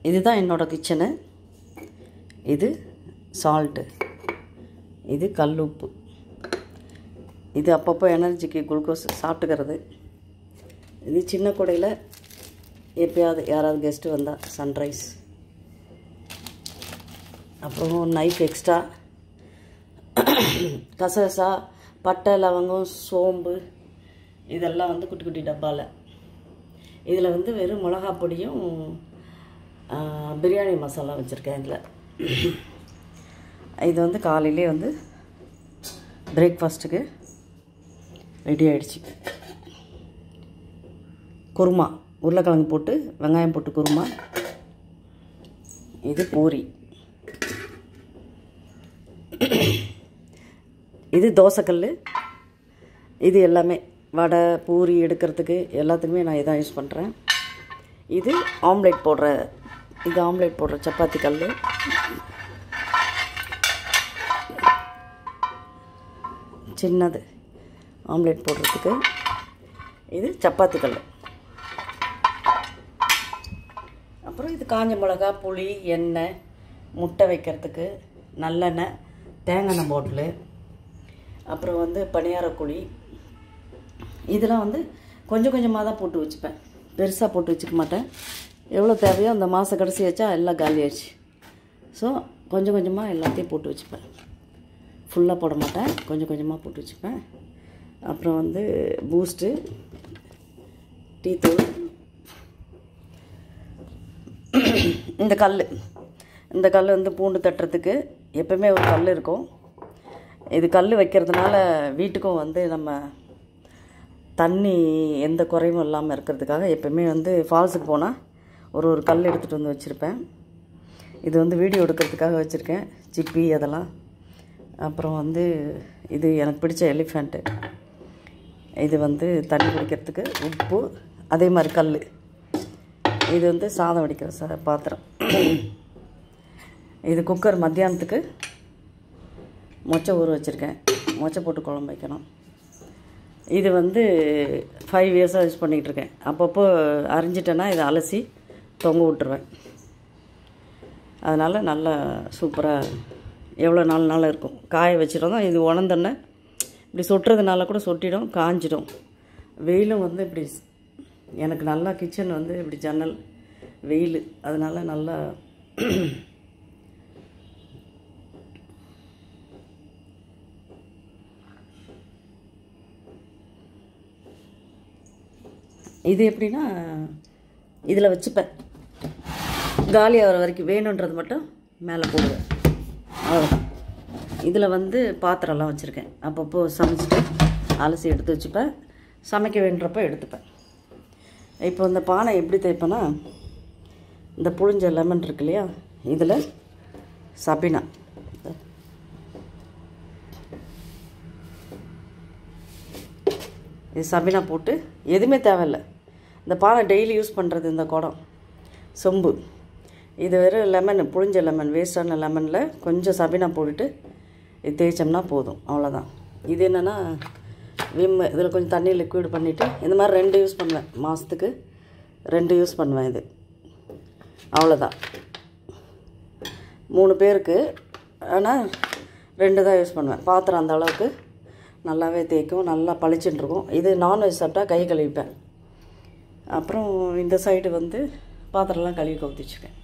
இதுதான் என்னோடய கிச்சனு. இது சால்ட்டு, இது கல் உப்பு, இது அப்பப்போ எனர்ஜிக்கு குளுக்கோஸ் சாப்பிட்டுக்கிறது. இது சின்ன கூடையில் எப்பயாவது யாராவது கெஸ்ட்டு வந்தால் சன்ரைஸ். அப்புறம் நைஃப் எக்ஸ்ட்ரா, கசகசா, பட்டை, லவங்கம், சோம்பு இதெல்லாம் வந்து குட்டி குட்டி டப்பாவில். இதில் வந்து வெறும் மிளகா பொடியும் பிரியாணி மசாலா வச்சுருக்கேன். இதில் இது வந்து காலையிலே வந்து பிரேக்ஃபாஸ்ட்டுக்கு ரெடி ஆகிடுச்சு. குருமா, உருளைக்கிழங்கு போட்டு வெங்காயம் போட்டு குருமா. இது பூரி, இது தோசைக்கல். இது எல்லாமே வடை பூரி எடுக்கிறதுக்கு எல்லாத்துக்குமே நான் இதான் யூஸ் பண்ணுறேன். இது ஆம்லேட் போடுற, இது ஆம்லேட் போடுற சப்பாத்தி கல். சின்னது ஆம்லேட் போடுறதுக்கு. இது சப்பாத்தி கல். அப்புறம் இது காஞ்ச மிளகா, புளி, எண்ணெய், முட்டை வைக்கிறதுக்கு நல்லெண்ணெய், தேங்காய் எண்ணெய் பாட்டிலு, அப்புறம் வந்து பணியாரக்குழி. இதெல்லாம் வந்து கொஞ்சம் கொஞ்சமாக தான் போட்டு வச்சுப்பேன், பெருசாக போட்டு வச்சுக்க மாட்டேன். எவ்வளோ தேவையோ அந்த மாத கடைசி வச்சா எல்லாம் காலி ஆயிடுச்சு. ஸோ கொஞ்சம் கொஞ்சமாக எல்லாத்தையும் போட்டு வச்சுப்பேன். ஃபுல்லாக போட மாட்டேன், கொஞ்சம் கொஞ்சமாக போட்டு வச்சுப்பேன். அப்புறம் வந்து பூஸ்ட்டு, டீ தூள். இந்த கல் வந்து பூண்டு தட்டுறதுக்கு எப்பவுமே ஒரு கல் இருக்கும். இது கல் வைக்கிறதுனால வீட்டுக்கும் வந்து நம்ம தண்ணி எந்த குறையும் இல்லாமல் இருக்கிறதுக்காக எப்பவுமே வந்து ஃபால்ஸுக்கு போனால் ஒரு கல் எடுத்துகிட்டு வந்து வச்சுருப்பேன். இது வந்து வீடியோ எடுக்கிறதுக்காக வச்சுருக்கேன், சிப்பி அதெல்லாம். அப்புறம் வந்து இது எனக்கு பிடிச்ச எலிஃபெண்ட்டு. இது வந்து தண்ணி குடிக்கிறதுக்கு உப்பு, அதே மாதிரி கல். இது வந்து சாதம் வடிக்கிற பாத்திரம். இது குக்கர், மத்தியானத்துக்கு மொச்சை ஊற வச்சுருக்கேன், மொச்சை போட்டு குழம்பு வைக்கணும். இது வந்து 5 இயர்ஸாக யூஸ் பண்ணிக்கிட்டு இருக்கேன். அப்பப்போ அரிஞ்சிட்டேன்னா இதை அலசி தொங்க விட்டுருவேன். அதனால் நல்லா சூப்பராக எவ்வளோ நாள் இருக்கும். காய வச்சிடும். இது உணர்ந்தோன்னே இப்படி சொட்டுறதுனால கூட சொட்டிடும், காஞ்சிடும். வெயிலும் வந்து இப்படி எனக்கு நல்லா கிச்சன் வந்து இப்படி ஜன்னல் வெயில், அதனால் நல்லா இது எப்படின்னா இதில் வச்சுப்பேன். காலி ஆகிற வரைக்கும் வேணுன்றது மட்டும் மேலே போடுவேன், அவ்வளோதான். இதில் வந்து பாத்திரம்லாம் வச்சுருக்கேன். அப்பப்போ சமைச்சிட்டு அலசி எடுத்து வச்சுப்பேன், சமைக்க வேண்டுறப்ப எடுத்துப்பேன். இப்போ இந்த பானை எப்படி தேய்ப்பேன்னா, இந்த புழிஞ்ச லெமன் இருக்கு இல்லையா, இதில் சபினா, இது சபினா போட்டு எதுவுமே தேவையில்லை. இந்த பானை டெய்லி யூஸ் பண்ணுறது, இந்த குடம் சொம்பு. இது வெறும் லெமன், புழிஞ்ச லெமன், வேஸ்டான லெமனில் கொஞ்சம் சபினா போட்டுட்டு இது தேய்ச்சோம்னா போதும், அவ்வளோதான். இது என்னென்னா விம், இதில் கொஞ்சம் தண்ணி லிக்விட் பண்ணிவிட்டு இந்த மாதிரி 2 யூஸ் பண்ணுவேன், மாதத்துக்கு 2 யூஸ் பண்ணுவேன். இது அவ்வளோதான். 3 பேருக்கு ஆனால் 2 தான் யூஸ் பண்ணுவேன். பாத்திரம் அந்த அளவுக்கு நல்லாவே தேய்க்கும், நல்லா பளிச்சுன்னு இருக்கும். இது நான்வெஜ் சாப்பிட்டா கை கழுவிப்பேன். அப்புறம் இந்த சைடு வந்து பாத்திரம்லாம் கழுவி கவுத்தி வச்சுக்கேன்.